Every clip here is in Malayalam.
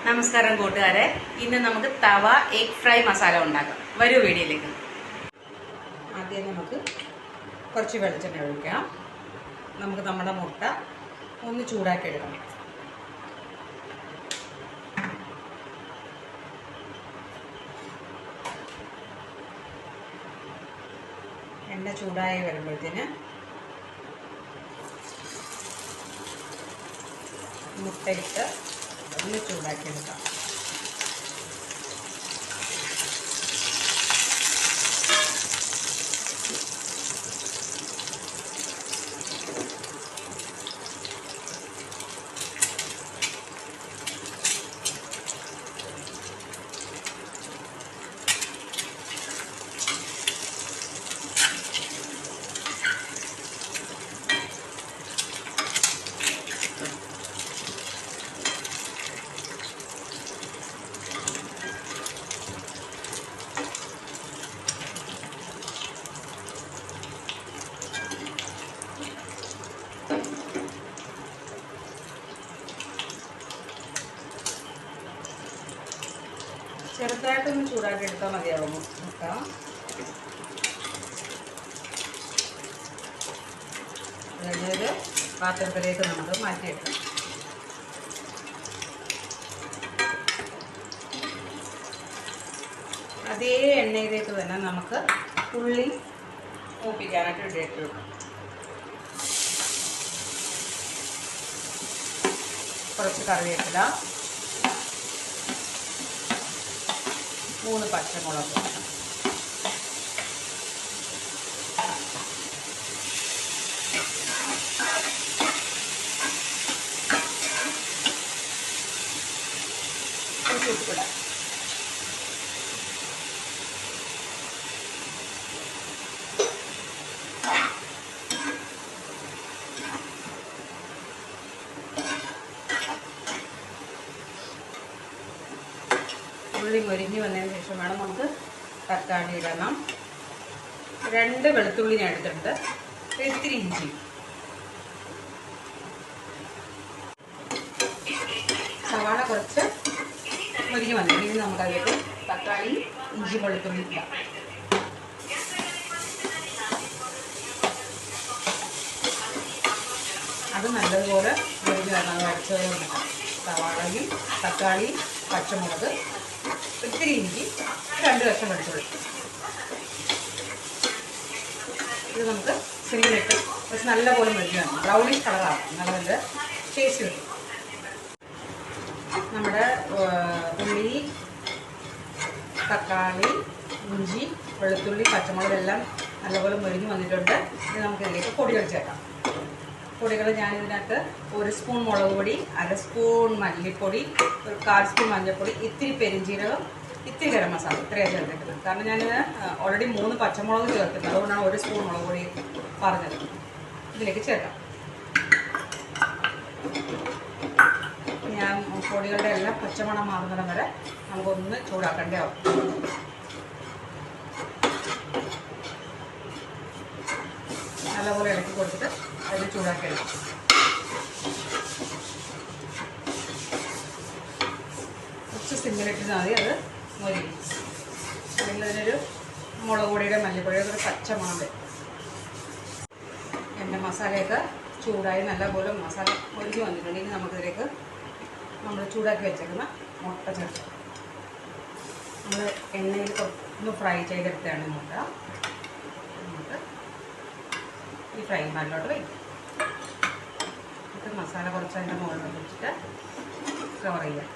നമസ്കാരം കൂട്ടുകാരെ, ഇന്ന് നമുക്ക് തവ എഗ് ഫ്രൈ മസാല ഉണ്ടാക്കാം. വരൂ വീഡിയോയിലേക്ക്. ആദ്യം നമുക്ക് കുറച്ച് വെളിച്ചെണ്ണ ഒഴിക്കാം. നമുക്ക് നമ്മുടെ മുട്ട ഒന്ന് ചൂടാക്കി എടുക്കണം. എണ്ണ ചൂടായി വരുമ്പോഴത്തേന് മുട്ടയിട്ട് ഒന്ന് ചൂടാക്കി എടുക്കാം. ചെറുതായിട്ടൊന്ന് ചൂടാക്കി എടുത്താൽ മതിയാവും മുട്ട. കഴിഞ്ഞൊരു പാത്രത്തിലേക്ക് നമുക്ക് മാറ്റിയെടുക്കാം. അതേ എണ്ണയിലേക്ക് തന്നെ നമുക്ക് ഉള്ളി മൂപ്പിക്കാനായിട്ട് ഇട്ടിട്ട് വെക്കാം. കുറച്ച് കറിവേപ്പില, 3 പച്ചമുളക്, ഉപ്പിടാം. ഉള്ളി മൊരിഞ്ഞ് വന്നതിന് ശേഷം വേണം നമുക്ക് തക്കാളി ഇടണം. 2 വെളുത്തുള്ളി ഞാൻ എടുത്തിട്ടുണ്ട്, ഇത്തിരി ഇഞ്ചി. സവാള കുറച്ച് മൊരിഞ്ഞ് വന്നിട്ട് ഇനി നമുക്കതിലേക്ക് തക്കാളി, ഇഞ്ചി, വെളുത്തുള്ളി ഇടാം. അത് നല്ലതുപോലെ മൊരിഞ്ഞ് വരണം. അരച്ചത് കൊടുക്കാം. സവാളയും തക്കാളി, പച്ചമുളക്, ഇത്തിരി ഇഞ്ചി, 2 കഷ്ണം വെളുത്തുള്ളി. ഇത് നമുക്ക് സിമ്മിലിട്ട് പക്ഷെ നല്ലപോലെ മൊരിഞ്ഞ് വരണം. ബ്രൗണിഷ് കളറാണ്, നല്ല ടേസ്റ്റ് കിട്ടും. നമ്മുടെ ഉള്ളി, തക്കാളി, ഇഞ്ചി, വെളുത്തുള്ളി, പച്ചമുളക് എല്ലാം നല്ലപോലെ മൊരിഞ്ഞ് വന്നിട്ടുണ്ട്. ഇനി നമുക്കിതിലേക്ക് പൊടികൾ ചേർക്കാം. പൊടികൾ ഞാനിതിനകത്ത് 1 സ്പൂൺ മുളക് പൊടി, 1/2 സ്പൂൺ മല്ലിപ്പൊടി, 1/4 സ്പൂൺ മഞ്ഞൾപ്പൊടി, ഇത്തിരി പെരിഞ്ചീരകം, ഇത്തിരി ഗരം മസാല, ഇത്രയാണ് ചേർത്തിട്ടുള്ളത്. കാരണം ഞാനിത് ഓൾറെഡി 3 പച്ചമുളക് ചേർത്തിട്ടുണ്ട്, അതുകൊണ്ടാണ് 1 സ്പൂൺ മുളക് പൊടി പറഞ്ഞത്. ഇതിലേക്ക് ചേർക്കാം. ഞാൻ പൊടികളുടെ എല്ലാം പച്ചമണം മാറുന്നിടം വരെ നമുക്കൊന്ന് ചൂടാക്കേണ്ടതാവും. നല്ലപോലെ ഇളക്കി കൊടുത്തിട്ട് അതിന് ചൂടാക്കി എടുക്കും. കുറച്ച് സിമ്മിലിട്ടിരുന്നാൽ മതി, അത് മൊരിയും. അല്ലെങ്കിൽ അതിനൊരു മുളക് പൊടിയുടെ മല്ലിപ്പൊടിയുടെ ഒരു പച്ച മണം വരും. എൻ്റെ മസാലയൊക്കെ ചൂടായി നല്ലപോലെ മസാല മൊരിഞ്ഞ് വന്നിട്ടുണ്ടെങ്കിൽ നമുക്കിതിലേക്ക് നമ്മൾ ചൂടാക്കി വെച്ചേക്കുന്ന മുട്ട ചേർത്ത് നമ്മൾ എണ്ണയിൽ ഒന്ന് ഫ്രൈ ചെയ്തെടുത്താണ് മുട്ട. നമുക്ക് ഈ ഫ്രൈ പാനിലോട്ട് വയ്ക്കും. എന്നിട്ട് മസാല കുറച്ച് അതിൻ്റെ മുകളിൽ വെച്ചിട്ട് കവർ ചെയ്യാം.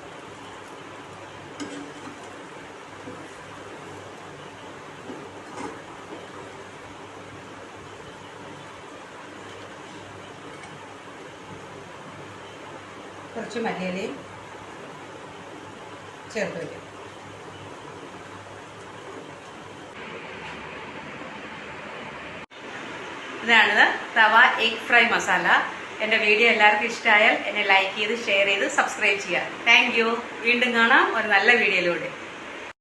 കുറച്ച് മല്ലിയിലയും ചേർത്ത് വയ്ക്കും. ഇതാണ് തവ എഗ് ഫ്രൈ മസാല. എൻ്റെ വീഡിയോ എല്ലാവർക്കും ഇഷ്ടമായാൽ എന്നെ ലൈക്ക് ചെയ്ത്, ഷെയർ ചെയ്ത്, സബ്സ്ക്രൈബ് ചെയ്യുക. Thank you. വീണ്ടും കാണാം ഒരു നല്ല വീഡിയോയിലൂടെ.